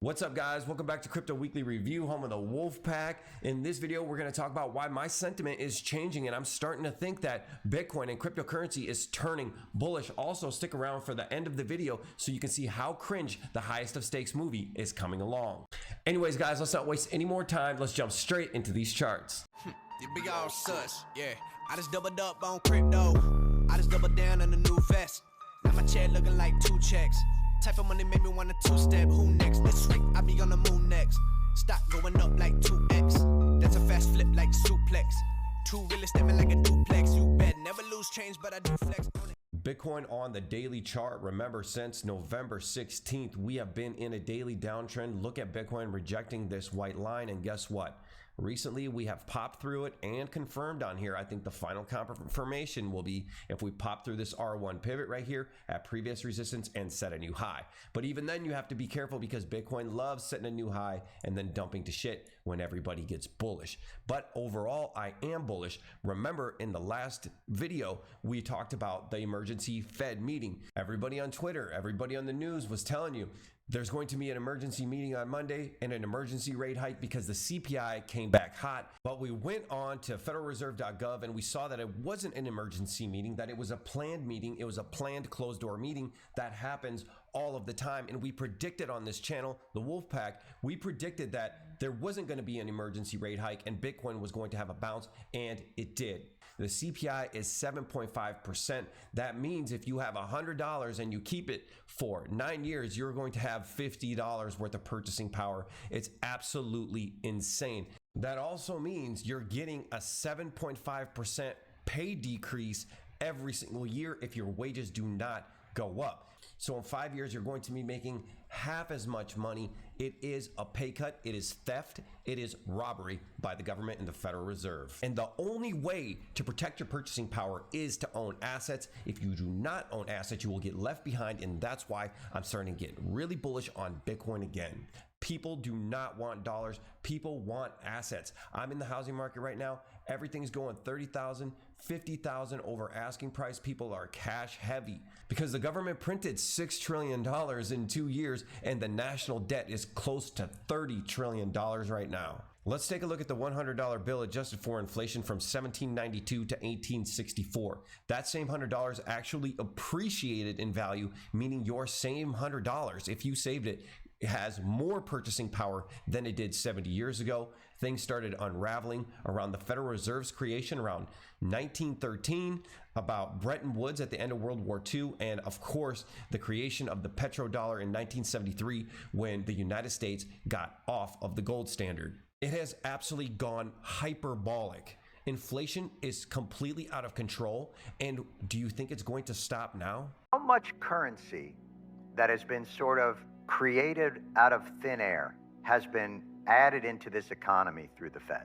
What's up, guys? Welcome back to Crypto Weekly Review, home of the Wolf Pack. In this video, we're going to talk about why my sentiment is changing, and I'm starting to think that Bitcoin and cryptocurrency is turning bullish. Also, stick around for the end of the video so you can see how Cringe, the highest of stakes movie, is coming along. Anyways, guys, let's not waste any more time. Let's jump straight into these charts. You big old sus, yeah. I just doubled up on crypto. I just doubled down on the new vest. Now my check looking like 2 checks. Type of money made me want a 2-step. Who next? This week I be on the moon next. Stock going up like 2x. That's a fast flip like suplex. 2 real estate like a duplex. You bet never lose change, but I do flex on it. Bitcoin on the daily chart. Remember, since November 16th, we have been in a daily downtrend. Look at Bitcoin rejecting this white line, and guess what? Recently, we have popped through it and confirmed on here. I think the final confirmation will be if we pop through this R1 pivot right here at previous resistance and set a new high. But even then, you have to be careful because Bitcoin loves setting a new high and then dumping to shit when everybody gets bullish. But overall, I am bullish. Remember, in the last video, we talked about the emergency Fed meeting. Everybody on Twitter, everybody on the news was telling you, there's going to be an emergency meeting on Monday and an emergency rate hike because the CPI came back hot. But we went on to federalreserve.gov and we saw that it wasn't an emergency meeting, that it was a planned meeting. It was a planned closed door meeting that happens all of the time. And we predicted on this channel, the Wolf Pack, we predicted that there wasn't going to be an emergency rate hike and Bitcoin was going to have a bounce, and it did. The CPI is 7.5%. That means if you have $100 and you keep it for 9 years, you're going to have $50 worth of purchasing power. It's absolutely insane. That also means you're getting a 7.5% pay decrease every single year if your wages do not go up. So in 5 years, you're going to be making half as much money. It is a pay cut. It is theft. It is robbery by the government and the Federal Reserve. And the only way to protect your purchasing power is to own assets. If you do not own assets, you will get left behind. And that's why I'm starting to get really bullish on Bitcoin again. People do not want dollars. People want assets. I'm in the housing market right now. Everything's going 30,000, 50,000 over asking price. People are cash heavy because the government printed $6 trillion in 2 years and the national debt is close to $30 trillion right now. Let's take a look at the $100 bill adjusted for inflation from 1792 to 1864. That same $100 actually appreciated in value, meaning your same $100, if you saved it, has more purchasing power than it did 70 years ago. Things started unraveling around the Federal Reserve's creation around 1913, about Bretton Woods at the end of World War II, and of course, the creation of the petrodollar in 1973 when the United States got off of the gold standard. It has absolutely gone hyperbolic. Inflation is completely out of control, and do you think it's going to stop now? How much currency that has been sort of created out of thin air has been added into this economy through the Fed?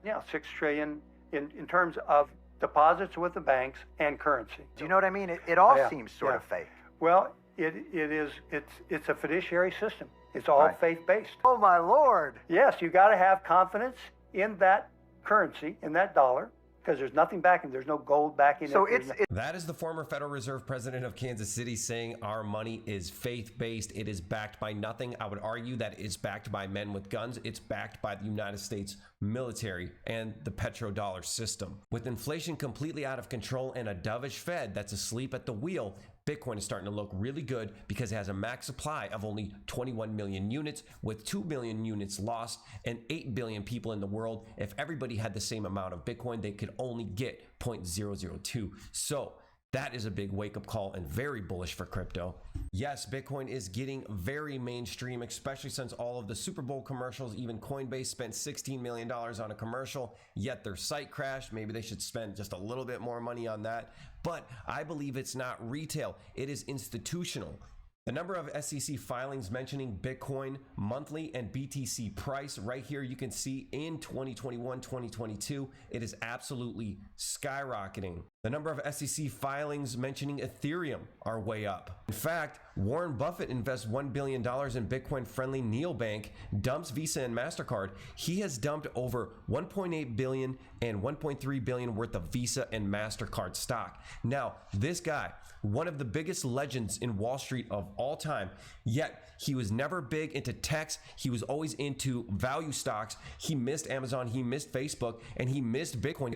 Yeah, $6 trillion in terms of deposits with the banks and currency. Do you know what I mean? It all seems sort of fake. Well, it's a fiduciary system. It's all faith-based. Oh my Lord. Yes, you got to have confidence in that currency, in that dollar, because there's nothing backing. There's no gold backing. So that is the former Federal Reserve president of Kansas City saying our money is faith-based. It is backed by nothing. I would argue that it's backed by men with guns. It's backed by the United States military and the petrodollar system. With inflation completely out of control and a dovish Fed that's asleep at the wheel, Bitcoin is starting to look really good because it has a max supply of only 21 million units with 2 million units lost and 8 billion people in the world. If everybody had the same amount of Bitcoin, they could only get 0.002. So that is a big wake-up call and very bullish for crypto. Yes, Bitcoin is getting very mainstream, especially since all of the Super Bowl commercials. Even Coinbase spent $16 million on a commercial, yet their site crashed. Maybe they should spend just a little bit more money on that. But I believe it's not retail, it is institutional. The number of SEC filings mentioning Bitcoin monthly and BTC price right here, you can see in 2021, 2022, it is absolutely skyrocketing. The number of SEC filings mentioning Ethereum are way up. In fact, Warren Buffett invests $1 billion in Bitcoin-friendly neobank, dumps Visa and MasterCard. He has dumped over $1.8 billion and $1.3 billion worth of Visa and MasterCard stock. Now, this guy, one of the biggest legends in Wall Street of all time, yet He was never big into techs. He was always into value stocks. He missed Amazon, he missed Facebook, and he missed Bitcoin.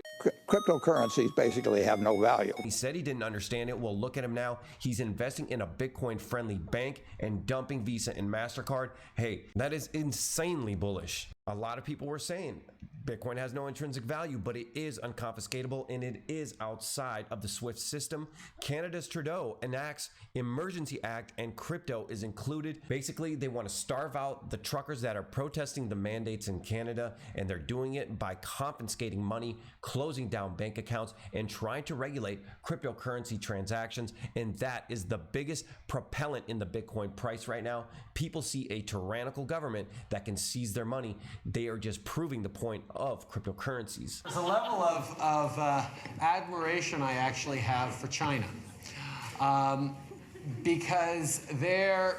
Cryptocurrencies basically have no value. He said he didn't understand it. Well, look at him now. He's investing in a Bitcoin-friendly bank and dumping Visa and MasterCard. Hey, that is insanely bullish. A lot of people were saying Bitcoin has no intrinsic value, but it is unconfiscatable and it is outside of the SWIFT system. Canada's Trudeau enacts Emergency Act and crypto is included. Basically, they want to starve out the truckers that are protesting the mandates in Canada, and they're doing it by confiscating money, closing down bank accounts, and trying to regulate cryptocurrency transactions. And that is the biggest propellant in the Bitcoin price right now. People see a tyrannical government that can seize their money. They are just proving the point of cryptocurrencies. There's a level of admiration I actually have for China, because their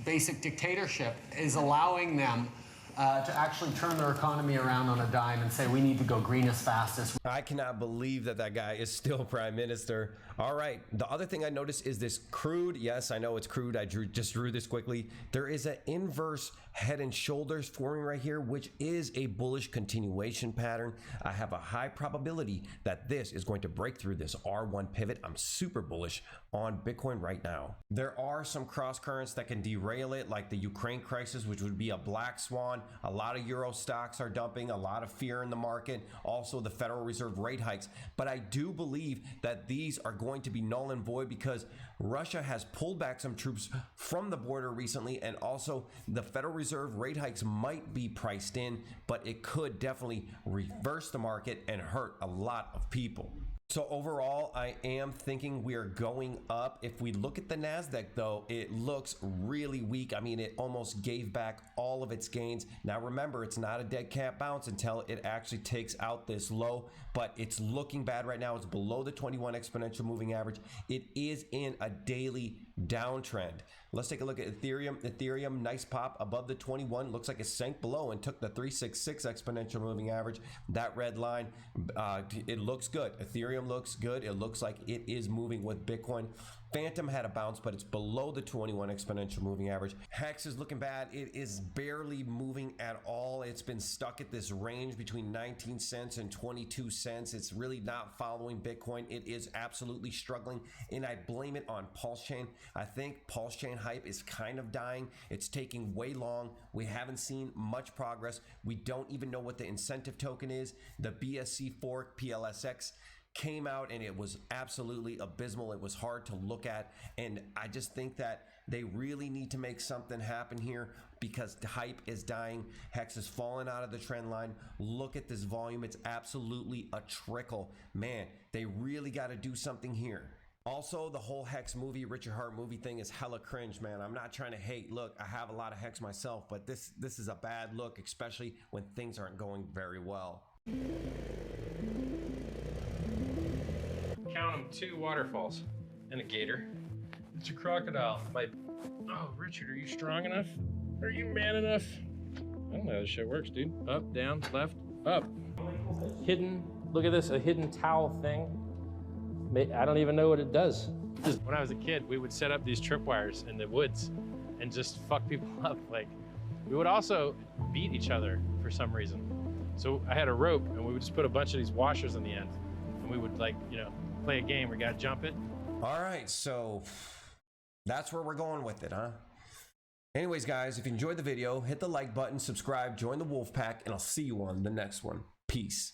basic dictatorship is allowing them to actually turn their economy around on a dime and say we need to go green as fast as. I cannot believe that that guy is still prime minister. All right, the other thing I noticed is this crude. Yes, I know it's crude. I just drew this quickly. There is an inverse head and shoulders forming right here, which is a bullish continuation pattern. I have a high probability that this is going to break through this R1 pivot. I'm super bullish on Bitcoin right now. There are some cross currents that can derail it, like the Ukraine crisis, which would be a black swan. A lot of Euro stocks are dumping, a lot of fear in the market. Also the Federal Reserve rate hikes. But I do believe that these are going to be null and void because Russia has pulled back some troops from the border recently, and also the Federal Reserve rate hikes might be priced in, but it could definitely reverse the market and hurt a lot of people. So overall, I am thinking we are going up. If we look at the NASDAQ though, it looks really weak. I mean, it almost gave back all of its gains. Now remember, it's not a dead cat bounce until it actually takes out this low, but it's looking bad right now. It's below the 21 exponential moving average. It is in a daily downtrend. Let's take a look at Ethereum. Ethereum, nice pop above the 21. Looks like it sank below and took the 366 exponential moving average. That red line, it looks good. Ethereum looks good. It looks like it is moving with Bitcoin. Phantom had a bounce, but it's below the 21 exponential moving average. Hex is looking bad. It is barely moving at all. It's been stuck at this range between 19 cents and 22 cents. It's really not following Bitcoin. It is absolutely struggling, and I blame it on Pulse Chain. I think Pulse Chain hype is kind of dying. It's taking way long. We haven't seen much progress. We don't even know what the incentive token is. The BSC fork, PLSX, came out and it was absolutely abysmal. It was hard to look at, and I just think that they really need to make something happen here because the hype is dying. Hex has fallen out of the trend line. Look at this volume. It's absolutely a trickle. Man, they really got to do something here. Also, the whole Hex movie, Richard Hart movie thing is hella cringe, man. I'm not trying to hate. Look, I have a lot of Hex myself, but this is a bad look, especially when things aren't going very well. Count them, 2 waterfalls and a gator. It's a crocodile. Oh, Richard, are you strong enough? Are you man enough? I don't know how this shit works, dude. Up, down, left, up. Hidden, look at this, a hidden towel thing. I don't even know what it does. When I was a kid, we would set up these tripwires in the woods and just fuck people up. Like, we would also beat each other for some reason. So I had a rope and we would just put a bunch of these washers on the end. And we would, like, play a game where you gotta jump it. All right, so that's where we're going with it, huh? Anyways, guys, if you enjoyed the video, hit the like button, subscribe, join the Wolf Pack, and I'll see you on the next one. Peace.